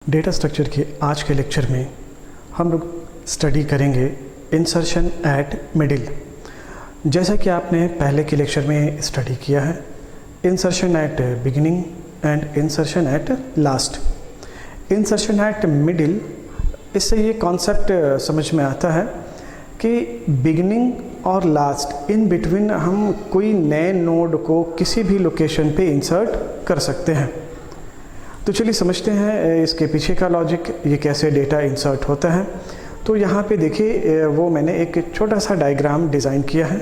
Data structure के आज के लेक्चर में हम लोग स्टडी करेंगे इंसर्शन एट मिडिल। जैसा कि आपने पहले के लेक्चर में स्टडी किया है, insertion at beginning and insertion at last. Insertion eight middle, इससे ये कॉन्सेप्ट समझ में आता है कि बिगिनिंग और लास्ट इन बिटवीन हम कोई नए नोड को किसी भी लोकेशन पे इंसर्ट कर सकते हैं। तो चलिए समझते हैं इसके पीछे का लॉजिक, ये कैसे डेटा इंसर्ट होता है। तो यहाँ पे देखिए, वो मैंने एक छोटा सा डायग्राम डिज़ाइन किया है।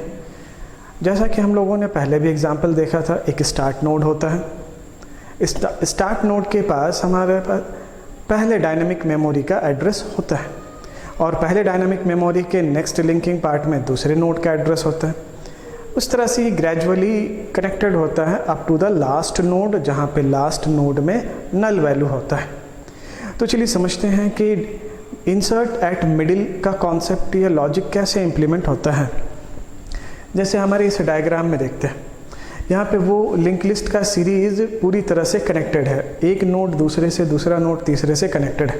जैसा कि हम लोगों ने पहले भी एग्जांपल देखा था, एक स्टार्ट नोड होता है। स्टार्ट नोड के पास हमारे पास पहले डायनामिक मेमोरी का एड्रेस होता है और पहले डायनामिक मेमोरी के नेक्स्ट लिंकिंग पार्ट में दूसरे नोड का एड्रेस होता है। उस तरह से ग्रेजुअली कनेक्टेड होता है up to the last node, जहाँ पे लास्ट नोड में नल वैल्यू होता है। तो चलिए समझते हैं कि इंसर्ट एट मिडिल का कॉन्सेप्ट या लॉजिक कैसे इम्प्लीमेंट होता है। जैसे हमारे इस डायग्राम में देखते हैं, यहाँ पे वो लिंक लिस्ट का सीरीज पूरी तरह से कनेक्टेड है, एक नोड दूसरे से, दूसरा नोड तीसरे से कनेक्टेड है।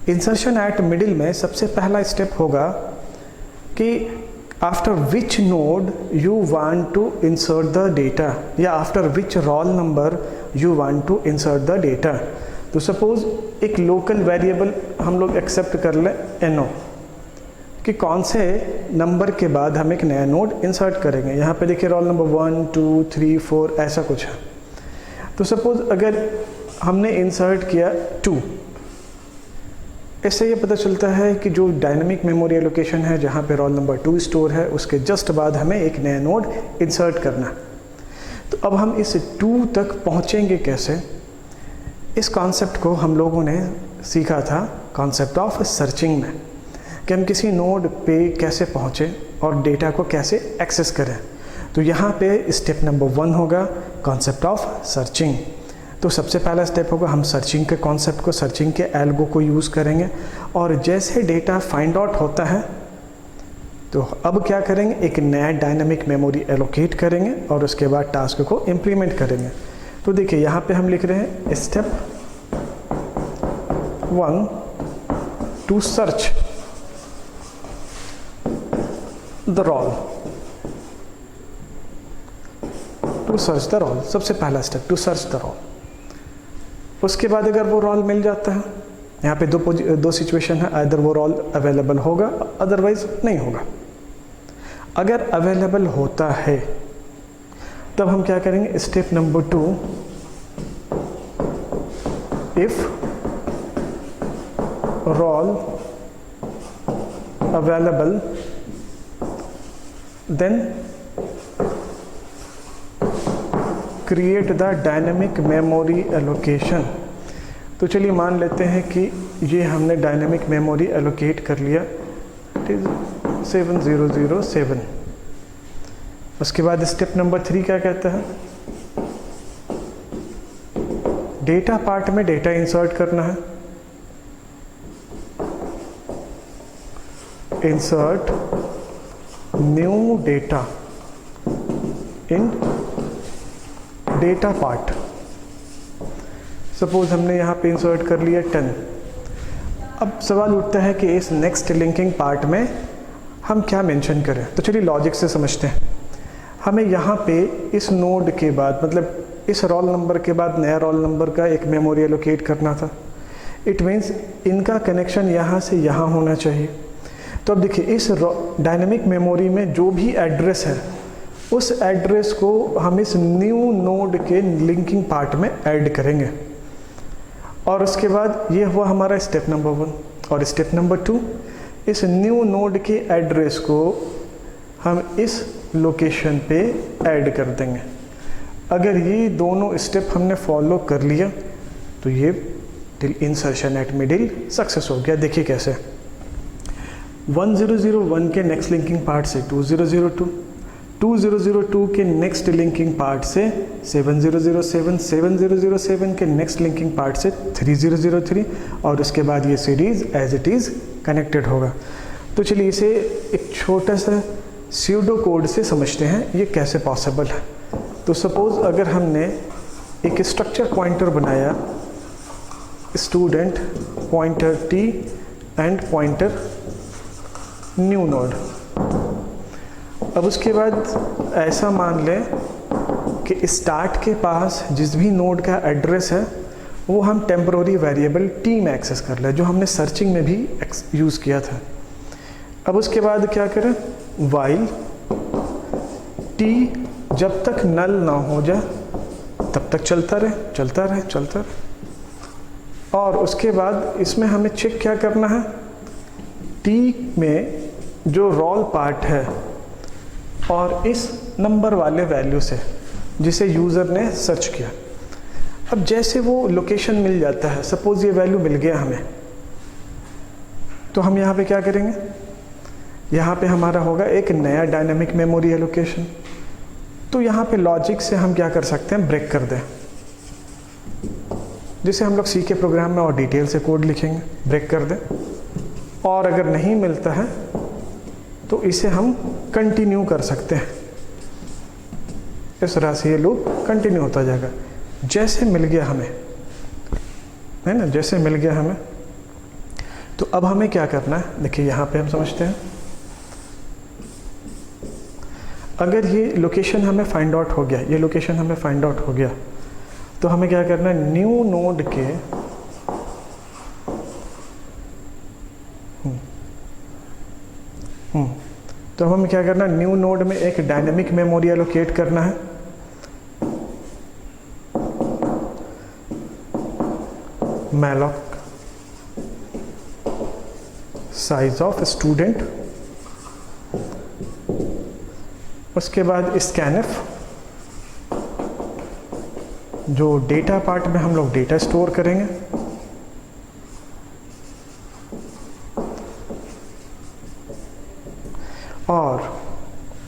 इंसर्शन एट मिडिल में सबसे पहला स्टेप होगा कि after which node you want to insert the data, या after which roll number you want to insert the data. तो सपोज एक लोकल वेरिएबल हम लोग एक्सेप्ट कर लें NO, कि कौन से नंबर के बाद हम एक नया नोड इंसर्ट करेंगे। यहाँ पे देखिए रोल नंबर 1 2 3 4 ऐसा कुछ है। तो सपोज अगर हमने इंसर्ट किया 2, इससे ये पता चलता है कि जो डायनामिक मेमोरी एलोकेशन है, जहाँ पे रोल नंबर 2 स्टोर है, उसके जस्ट बाद हमें एक नया नोड इंसर्ट करना। तो अब हम इस 2 तक पहुँचेंगे कैसे? इस कॉन्सेप्ट को हम लोगों ने सीखा था कॉन्सेप्ट ऑफ सर्चिंग में, कि हम किसी नोड पे कैसे पहुँचें और डेटा को कैसे एक्सेस करें। तो यहाँ पे स्टेप नंबर 1 होगा कॉन्सेप्ट ऑफ सर्चिंग। तो सबसे पहला स्टेप होगा, हम सर्चिंग के कॉन्सेप्ट को, सर्चिंग के एल्गो को यूज़ करेंगे और जैसे डेटा फाइंड आउट होता है तो अब क्या करेंगे, एक नया डायनामिक मेमोरी एलोकेट करेंगे और उसके बाद टास्क को इम्प्लीमेंट करेंगे। तो देखिए यहाँ पे हम लिख रहे हैं step 1 to search the roll, to search the roll. सबसे पहला step to search the roll. उसके बाद अगर वो रोल मिल जाता है, यहाँ पे दो सिचुएशन है, आइदर वो रोल अवेलेबल होगा अदरवाइज नहीं होगा। अगर अवेलेबल होता है तब हम क्या करेंगे, step number 2, if roll available then create the dynamic memory allocation. तो चलिए मान लेते हैं कि ये हमने डायनेमिक मेमोरी एलोकेट कर लिया, इट इज 7007। उसके बाद स्टेप नंबर 3 क्या कहता है, डेटा पार्ट में डेटा इंसर्ट करना है। इंसर्ट न्यू डेटा इन डेटा पार्ट। सपोज हमने यहाँ पे इंसर्ट कर लिया 10। अब सवाल उठता है कि इस नेक्स्ट लिंकिंग पार्ट में हम क्या मेंशन करें। तो चलिए लॉजिक से समझते हैं। हमें यहाँ पे इस नोड के बाद, मतलब इस रोल नंबर के बाद नया रोल नंबर का एक मेमोरी एलोकेट करना था। इट मीन्स इनका कनेक्शन यहाँ से यहाँ होना चाहिए। तो अब देखिए, इस डायनेमिक मेमोरी में जो भी एड्रेस है, उस एड्रेस को हम इस न्यू नोड के लिंकिंग पार्ट में ऐड करेंगे। और उसके बाद ये हुआ हमारा स्टेप नंबर 1। और स्टेप नंबर 2, इस न्यू नोड के एड्रेस को हम इस लोकेशन पे ऐड कर देंगे। अगर ये दोनों स्टेप हमने फॉलो कर लिया तो ये till insertion eight middle success हो गया। देखिए कैसे, 1001 के नेक्स्ट लिंकिंग पार्ट से 2002, 2002 के नेक्स्ट लिंकिंग पार्ट से 7007, 7007 के नेक्स्ट लिंकिंग पार्ट से 3003, और उसके बाद ये series as it is connected होगा। तो चलिए इसे एक छोटा सा स्यूडो कोड से समझते हैं, ये कैसे पॉसिबल है। तो सपोज अगर हमने एक स्ट्रक्चर पॉइंटर बनाया student pointer T and pointer new node. अब उसके बाद ऐसा मान लें कि स्टार्ट के पास जिस भी नोड का एड्रेस है वो हम टेम्पररी वेरिएबल टी में एक्सेस कर लें, जो हमने सर्चिंग में भी यूज़ किया था। अब उसके बाद क्या करें, वाइल टी जब तक नल ना हो जाए तब तक चलता रहे। और उसके बाद इसमें हमें चेक क्या करना है, टी में जो रोल पार्ट है और इस नंबर वाले वैल्यू से जिसे यूज़र ने सर्च किया। अब जैसे वो लोकेशन मिल जाता है, सपोज ये वैल्यू मिल गया हमें, तो हम यहाँ पे क्या करेंगे, यहाँ पे हमारा होगा एक नया डायनामिक मेमोरी एलोकेशन। तो यहाँ पे लॉजिक से हम क्या कर सकते हैं, ब्रेक कर दें, जिसे हम लोग सी के प्रोग्राम में और डिटेल से कोड लिखेंगे, ब्रेक कर दें। और अगर नहीं मिलता है तो इसे हम कंटिन्यू कर सकते हैं, इस तरह से ये लूप कंटिन्यू होता जाएगा। जैसे मिल गया हमें, है ना, जैसे मिल गया हमें, तो अब हमें क्या करना है, देखिए यहाँ पे हम समझते हैं, अगर ये लोकेशन हमें फाइंड आउट हो गया, ये लोकेशन हमें फाइंड आउट हो गया, तो हमें क्या करना है, न्यू नोड के तो हमें क्या करना है, न्यू नोड में एक डायनेमिक मेमोरी एलोकेट करना है। मैलॉक साइज ऑफ स्टूडेंट, उसके बाद स्कैनफ, जो डेटा पार्ट में हम लोग डेटा स्टोर करेंगे, और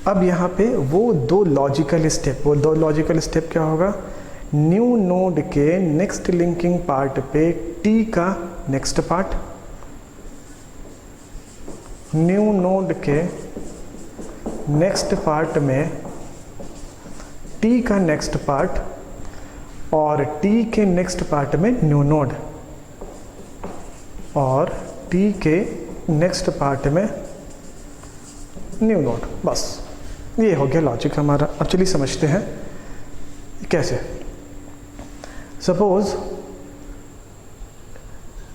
अब यहाँ पे वो दो लॉजिकल स्टेप क्या होगा, न्यू नोड के नेक्स्ट लिंकिंग पार्ट पे टी का नेक्स्ट पार्ट, न्यू नोड के नेक्स्ट पार्ट में टी का नेक्स्ट पार्ट, और टी के नेक्स्ट पार्ट में न्यू नोड, और टी के नेक्स्ट पार्ट में न्यू नोड। बस ये हो गया लॉजिक हमारा। अब चलिए समझते हैं कैसे। सपोज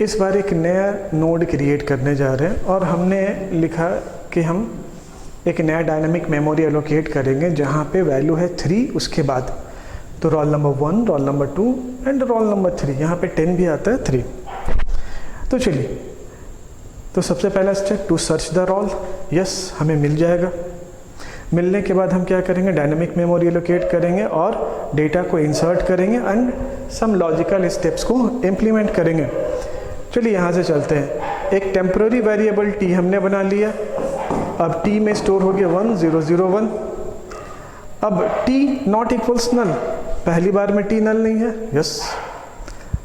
इस बार एक नया नोड क्रिएट करने जा रहे हैं और हमने लिखा कि हम एक नया डायनामिक मेमोरी एलोकेट करेंगे जहाँ पे वैल्यू है 3, उसके बाद तो roll number 1, roll number 2 and roll number 3, यहाँ पे 10 भी आता है 3। तो चलिए, तो सबसे पहला step, to search the roll, yes हमें मिल जाएगा। मिलने के बाद हम क्या करेंगे, डायनामिक मेमोरी एलोकेट करेंगे और डेटा को इंसर्ट करेंगे एंड सम लॉजिकल स्टेप्स को इम्प्लीमेंट करेंगे। चलिए यहाँ से चलते हैं। एक टेम्पररी वेरिएबल टी हमने बना लिया, अब टी में स्टोर हो गया 1 0 0 1। अब टी नॉट इक्वल्स नल, पहली बार में टी नल नहीं है, यस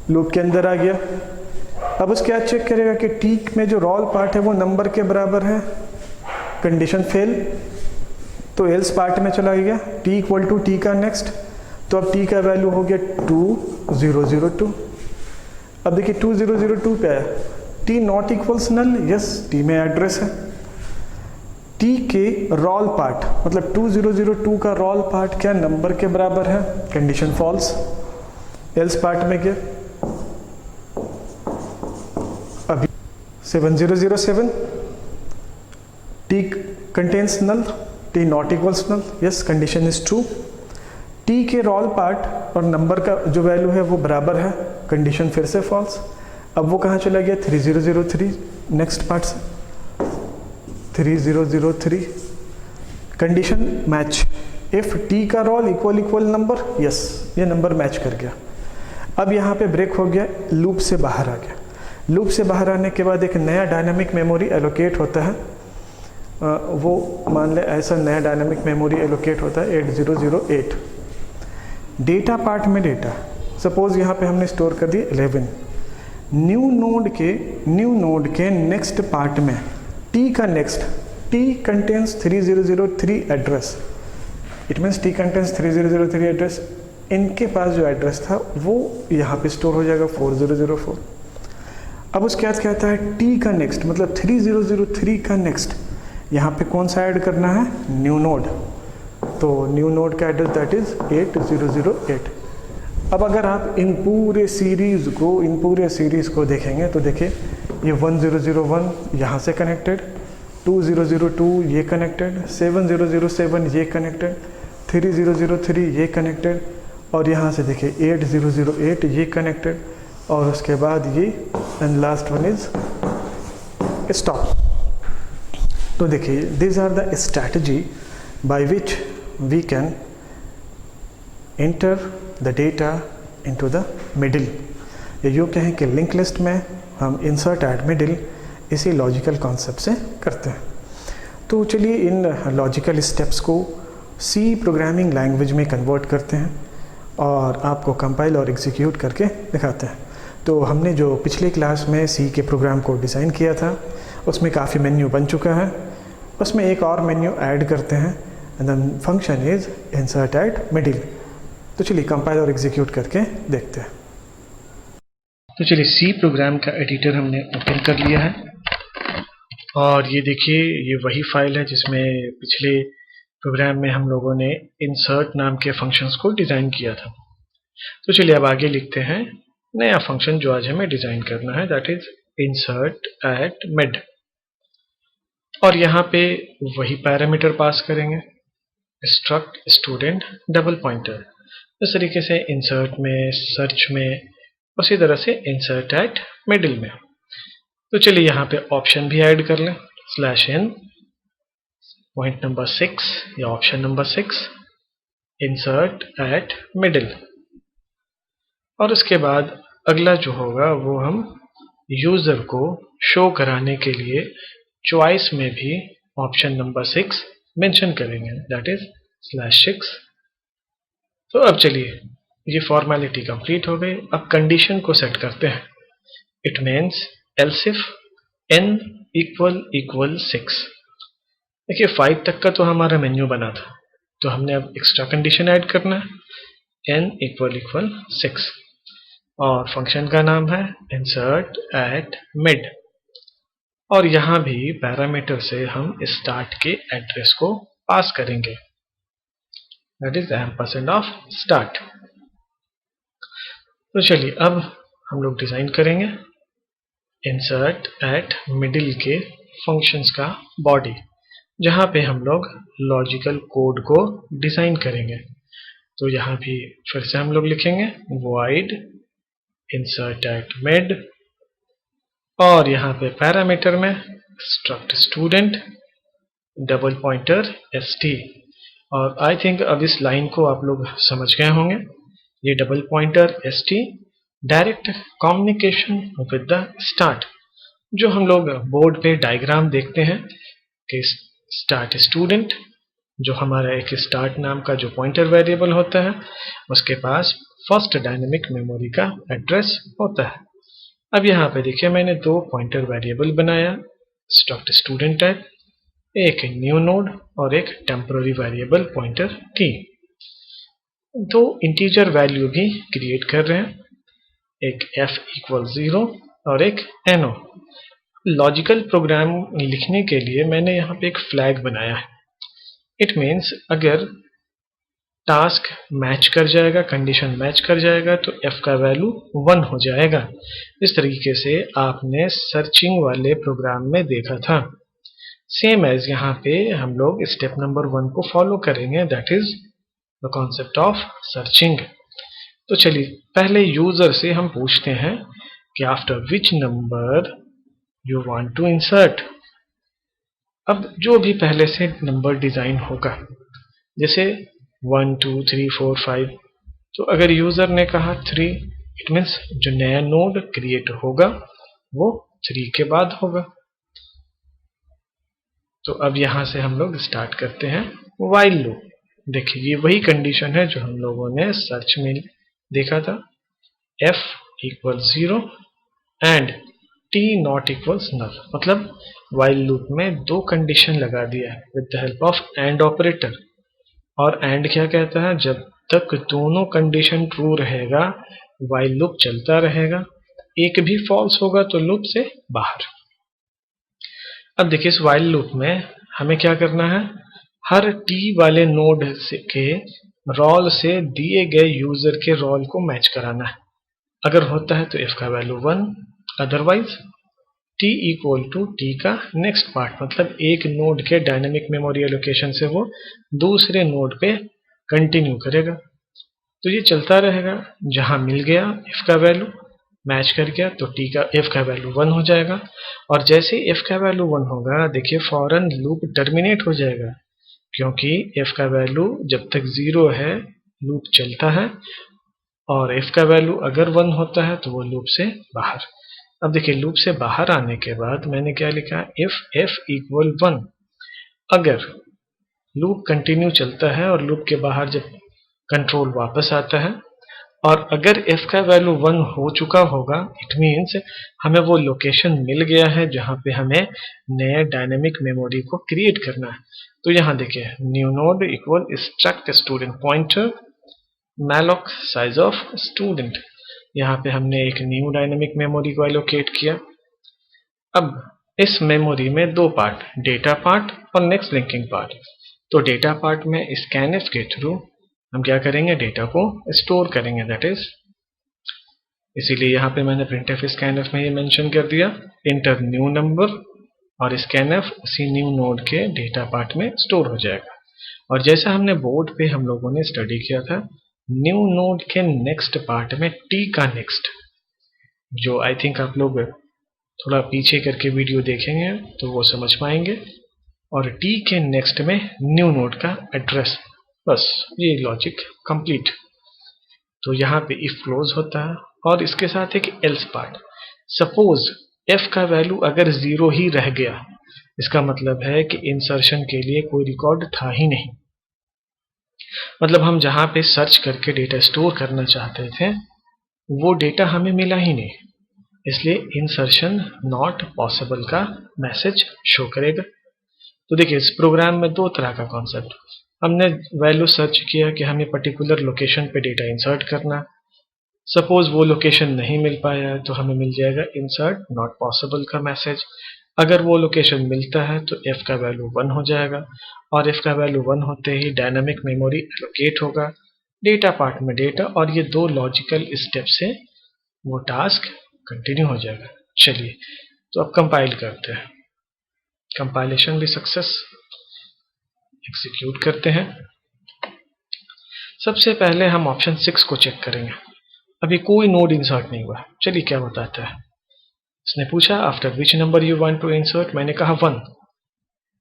लूप के अंदर आ गया। अब उसके बाद चेक करेगा कि टी में जो रोल पार्ट है वो नंबर के बराबर है, कंडीशन फेल, तो एल्स पार्ट में चला गया, टी इक्वल टू टी का नेक्स्ट, तो अब टी का वैल्यू हो गया 2 0 0 2। अब देखिए 2 0 0 2 पे आया, T not equals null, yes T में एड्रेस है, टी के रोल पार्ट मतलब 2 0 0 2 का रोल पार्ट क्या नंबर के बराबर है, कंडीशन फॉल्स, एल्स पार्ट में गया। अभी 7 0 0 7, T contains null, T not equals null, yes condition is true, T के रोल पार्ट और नंबर का जो वैल्यू है वो बराबर है, कंडीशन फिर से फॉल्स। अब वो कहाँ चला गया, 3 0 0 3, नेक्स्ट पार्ट से 3 0 0 3, कंडीशन मैच, इफ टी का रोल इक्वल नंबर, यस ये नंबर मैच कर गया। अब यहाँ पे ब्रेक हो गया, लूप से बाहर आ गया। लूप से बाहर आने के बाद एक नया डायनामिक मेमोरी एलोकेट होता है, वो मान ले ऐसा नया डायनामिक मेमोरी एलोकेट होता है 8008। डेटा पार्ट में डेटा, सपोज यहाँ पे हमने स्टोर कर दिया 11, न्यू नोड के नेक्स्ट पार्ट में टी का next, T contains 3003 address, it means T contains 3003 address, इनके पास जो एड्रेस था वो यहाँ पे स्टोर हो जाएगा 4004। अब उसके बाद क्या आता है टी का नेक्स्ट, मतलब 3003 का नेक्स्ट, यहाँ पे कौन सा ऐड करना है, न्यू नोड। तो न्यू नोड का एड्रेस दैट इज 8008। अब अगर आप इन पूरे सीरीज़ को देखेंगे तो देखिए ये 1001 यहाँ से कनेक्टेड, 2002 ये कनेक्टेड, 7007 ये कनेक्टेड, 3003 ये कनेक्टेड, और यहाँ से देखिए 8008 ये कनेक्टेड, और उसके बाद ये and last one is stop. तो देखिए this are the strategy by which we can enter the data into the middle. ये यूँ कहें कि लिंक लिस्ट में हम इंसर्ट एट मिडिल इसी लॉजिकल कॉन्सेप्ट से करते हैं। तो चलिए इन लॉजिकल स्टेप्स को सी प्रोग्रामिंग लैंग्वेज में कन्वर्ट करते हैं और आपको कंपाइल और एग्जीक्यूट करके दिखाते हैं। तो हमने जो पिछली क्लास में सी के प्रोग्राम को डिज़ाइन किया था उसमें काफ़ी मेन्यू बन चुका है, उसमें एक और मेन्यू ऐड करते हैं and then function is insert at middle. तो चलिए कंपाइल और एग्जीक्यूट करके देखते हैं। तो चलिए सी प्रोग्राम का एडिटर हमने ओपन कर लिया है और ये देखिए ये वही फाइल है जिसमें पिछले प्रोग्राम में हम लोगों ने इंसर्ट नाम के फंक्शंस को डिज़ाइन किया था। तो चलिए अब आगे लिखते हैं नया फंक्शन जो आज हमें डिज़ाइन करना है, that is insert at mid. और यहाँ पे वही पैरामीटर पास करेंगे, स्ट्रक्ट स्टूडेंट डबल पॉइंटर। इस तरीके से इंसर्ट में, सर्च में, उसी तरह से इंसर्ट एट मिडिल में। तो चलिए यहाँ पे ऑप्शन भी ऐड कर लें, /n पॉइंट नंबर 6 या option number 6 insert at middle. और उसके बाद अगला जो होगा वो हम यूजर को शो कराने के लिए चॉइस में भी ऑप्शन नंबर 6 मेंशन करेंगे, दैट इज /6। तो अब चलिए ये फॉर्मेलिटी कंप्लीट हो गई। अब कंडीशन को सेट करते हैं। It means else if n equal 6। देखिए 5 तक का तो हमारा मेन्यू बना था, तो हमने अब एक्स्ट्रा कंडीशन ऐड करना है, n इक्वल 6, और फंक्शन का नाम है इंसर्ट एट मिड। और यहाँ भी पैरामीटर से हम स्टार्ट के एड्रेस को पास करेंगे, दैट इज $start। तो चलिए अब हम लोग डिजाइन करेंगे इंसर्ट एट मिडिल के फंक्शंस का बॉडी, जहाँ पे हम लोग लॉजिकल कोड को डिजाइन करेंगे। तो यहाँ भी फिर से हम लोग लिखेंगे void insert at mid, और यहाँ पे पैरामीटर में struct student double pointer st। और आई थिंक अब इस लाइन को आप लोग समझ गए होंगे। ये double pointer st direct communication with the start, जो हम लोग बोर्ड पे डायग्राम देखते हैं कि स्टार्ट स्टूडेंट, जो हमारा एक स्टार्ट नाम का जो पॉइंटर वेरिएबल होता है, उसके पास फर्स्ट डायनेमिक मेमोरी का एड्रेस होता है। अब यहाँ पे देखिए मैंने दो पॉइंटर वेरिएबल बनाया, स्ट्रक्ट स्टूडेंट टाइप, एक न्यू नोड और एक टेम्पररी वेरिएबल पॉइंटर t। दो इंटीजर वैल्यू भी क्रिएट कर रहे हैं, एक f इक्वल 0 और एक no। लॉजिकल प्रोग्राम लिखने के लिए मैंने यहाँ पे एक फ्लैग बनाया है। इट मीन्स अगर टास्क मैच कर जाएगा, कंडीशन मैच कर जाएगा, तो f का वैल्यू 1 हो जाएगा। इस तरीके से आपने सर्चिंग वाले प्रोग्राम में देखा था। सेम एज यहाँ पे हम लोग स्टेप नंबर 1 को फॉलो करेंगे, that is the concept of searching. तो चलिए पहले यूजर से हम पूछते हैं कि after which number you want to insert. अब जो भी पहले से नंबर डिजाइन होगा, जैसे 1 2 3 4 5, तो अगर यूजर ने कहा 3, इट मीन्स जो नया नोड क्रिएट होगा वो 3 के बाद होगा। तो अब यहां से हम लोग स्टार्ट करते हैं व्हाइल लूप। देखिए ये वही कंडीशन है जो हम लोगों ने सर्च में देखा था, f equal 0 and t not equals null. मतलब व्हाइल लूप में दो कंडीशन लगा दिया है with the help of and operator. और एंड क्या कहता है, जब तक दोनों कंडीशन ट्रू रहेगा व्हाइल लूप चलता रहेगा। एक भी फॉल्स होगा तो लूप से बाहर। अब देखिए इस व्हाइल लूप में हमें क्या करना है, हर टी वाले नोड के रोल से दिए गए यूजर के रोल को मैच कराना है। अगर होता है तो f का value 1, otherwise t equal to T का नेक्स्ट पार्ट, मतलब एक नोड के डायनेमिक मेमोरी एलोकेशन से वो दूसरे नोड पे कंटिन्यू करेगा। तो ये चलता रहेगा, जहां मिल गया f का वैल्यू मैच कर गया तो t का f का वैल्यू 1 हो जाएगा, और जैसे f का वैल्यू 1 होगा देखिए फौरन लूप टर्मिनेट हो जाएगा, क्योंकि f का वैल्यू जब तक 0 है लूप चलता है, और f का वैल्यू अगर 1 होता है तो वो लूप से बाहर। अब देखिए लूप से बाहर आने के बाद मैंने क्या लिखा, इफ f इक्वल 1, अगर लूप कंटिन्यू चलता है और लूप के बाहर जब कंट्रोल वापस आता है, और अगर f का वैल्यू 1 हो चुका होगा, इट मीन्स हमें वो लोकेशन मिल गया है जहां पे हमें नए डायनेमिक मेमोरी को क्रिएट करना है। तो यहाँ देखिए new node equal struct student pointer malloc size of student, यहाँ पे हमने एक न्यू डायनेमिक मेमोरी को एलोकेट किया। अब इस मेमोरी में दो पार्ट, डेटा पार्ट और नेक्स्ट लिंकिंग पार्ट। तो डेटा पार्ट में स्कैनफ के थ्रू हम क्या करेंगे, डेटा को स्टोर करेंगे, दैट इज, इसीलिए यहाँ पे मैंने printf scanf में ये मेंशन कर दिया इंटर न्यू नंबर, और scanf उसी न्यू नोड के डेटा पार्ट में स्टोर हो जाएगा। और जैसा हमने बोर्ड पे हम लोगों ने स्टडी किया था, न्यू नोड के नेक्स्ट पार्ट में टी का नेक्स्ट, जो आई थिंक आप लोग थोड़ा पीछे करके वीडियो देखेंगे तो वो समझ पाएंगे, और टी के नेक्स्ट में न्यू नोड का एड्रेस, बस ये लॉजिक कंप्लीट। तो यहाँ पे इफ क्लोज होता है, और इसके साथ एक एल्स पार्ट। सपोज f का वैल्यू अगर 0 ही रह गया, इसका मतलब है कि इंसर्शन के लिए कोई रिकॉर्ड था ही नहीं, मतलब हम जहां पे सर्च करके डेटा स्टोर करना चाहते थे वो डेटा हमें मिला ही नहीं, इसलिए इंसर्शन नॉट पॉसिबल का मैसेज शो करेगा। तो देखिए इस प्रोग्राम में दो तरह का कॉन्सेप्ट, हमने वैल्यू सर्च किया कि हमें पर्टिकुलर लोकेशन पे डेटा इंसर्ट करना, सपोज वो लोकेशन नहीं मिल पाया तो हमें मिल जाएगा इंसर्ट नॉट पॉसिबल का मैसेज। अगर वो लोकेशन मिलता है तो f का वैल्यू 1 हो जाएगा, और f का वैल्यू 1 होते ही डायनामिक मेमोरी एलोकेट होगा डेटा पार्ट में डेटा, और ये दो लॉजिकल स्टेप से वो टास्क कंटिन्यू हो जाएगा। चलिए तो अब कंपाइल करते हैं, कंपाइलेशन भी सक्सेस, एग्जीक्यूट करते हैं। सबसे पहले हम ऑप्शन 6 को चेक करेंगे, अभी कोई नोड इंसर्ट नहीं हुआ। चलिए क्या बताता है, इसने पूछा after which number you want to insert, मैंने कहा 1,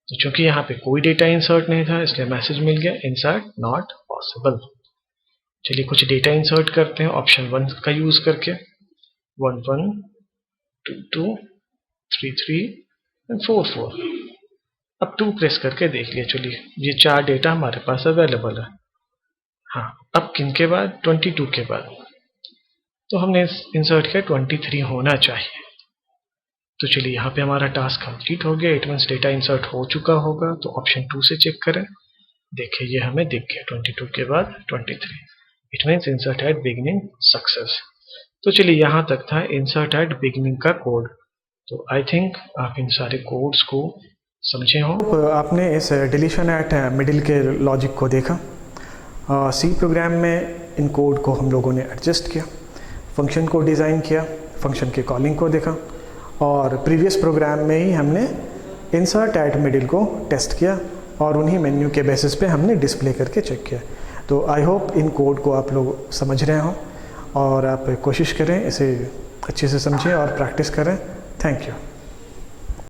तो चूंकि यहाँ पे कोई डेटा इंसर्ट नहीं था इसलिए मैसेज मिल गया इंसर्ट नॉट पॉसिबल। चलिए कुछ डेटा इंसर्ट करते हैं ऑप्शन 1 का यूज करके, 1 1 2 2 3 3 एंड 4 4। अब 2 प्रेस करके देख लिया, चलिए ये 4 डेटा हमारे पास अवेलेबल है। हाँ, अब किन के बाद, 22 के बाद, तो हमने इंसर्ट किया 23 होना चाहिए। तो चलिए यहाँ पे हमारा टास्क कंप्लीट हो गया, इट मींस डेटा इंसर्ट हो चुका होगा। तो ऑप्शन 2 से चेक करें, देखिए ये हमें दिख गया 22 के बाद 23, it means insert at beginning success. तो चलिए यहाँ तक था इंसर्ट एट बिगिनिंग का कोड। तो आई थिंक आप इन सारे कोड्स को समझे हों। आपने इस डिलीशन एट मिडिल के लॉजिक को देखा, सी प्रोग्राम में इन कोड को हम लोगों ने एडजस्ट किया, फंक्शन को डिज़ाइन किया, फंक्शन के कॉलिंग को देखा, और प्रीवियस प्रोग्राम में ही हमने इंसर्ट एट मिडिल को टेस्ट किया, और उन्हीं मेन्यू के बेसिस पे हमने डिस्प्ले करके चेक किया। तो आई होप इन कोड को आप लोग समझ रहे हों, और आप कोशिश करें इसे अच्छे से समझें और प्रैक्टिस करें। Thank you.